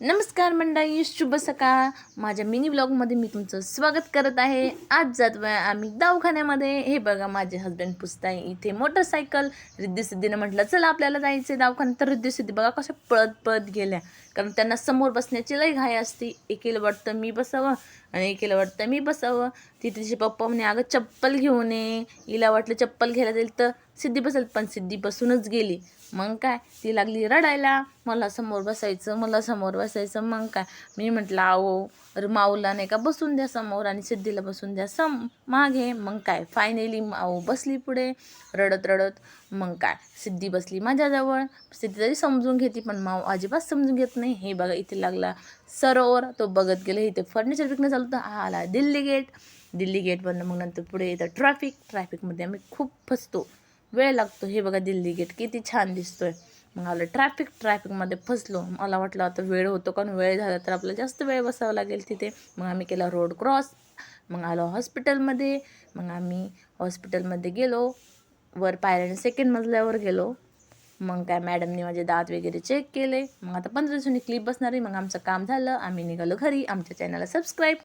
नमस्कार मंडळी, शुभ सकाळ. माझ्या मिनी ब्लॉगमध्ये मी तुमचं स्वागत करत आहे. आज जातो आहे आम्ही दवाखान्यामध्ये. हे बघा, माझे हस्बंड पुसताय इथे मोटरसायकल. रिद्धी-सिद्धीनं म्हटलं चला आपल्याला जायचं दवाखान्यात. तर रिद्धी-सिद्धी बघा कशा पळत पळत गेल्या, कारण त्यांना समोर बसण्याची लई घाई असते. एकीला वाटतं मी बसावं आणि एकीला वाटतं मी बसावं. तिचे पप्पा म्हणे अगं चप्पल घेऊन ये. हिला वाटलं चप्पल घ्यायला जाईल तर सिद्धी बसेल, पण सिद्धी बसूनच गेली. मग काय, ती लागली रडायला, मला समोर बसायचं, मला समोर बसायचं. मग काय, मी म्हटलं आहो माऊला नाही का बसून द्या समोर आणि सिद्धीला बसून द्या मागे. मग काय, फायनली माऊ बसली पुढे रडत रडत. मग काय, सिद्धी बसली माझ्याजवळ. सिद्धी तरी समजून घेते, पण माऊ अजिबात समजून घेत नाही. हे बघा, इथे लागला सरोवर, तो बघत गेला. इथे फर्निचर विकणं चालू होतं. हा आला दिल्ली गेट. दिल्ली गेटमधनं मग नंतर पुढे येतं ट्रॅफिकमध्ये आम्ही खूप फसतो, वेळ लागतो. हे बघा, दिल्ली गेट किती छान दिसतोय. मग आलं ट्रॅफिकमध्ये फसलो. मला वाटलं आता वेळ होतो, कारण वेळ झाला तर आपल्याला जास्त वेळ बसावं लागेल तिथे. मग आम्ही केला रोड क्रॉस. मग आलो हॉस्पिटलमध्ये. मग आम्ही हॉस्पिटलमध्ये गेलो, वर पायऱ्याने सेकंड मजल्यावर गेलो. मग काय, मॅडमने माझे दात वगैरे चेक केले. मग आता 15 दिवसांनी क्लिप बसणार आहे. मग आमचं काम झालं, आम्ही निघालो घरी. आमच्या चॅनलला सबस्क्राईब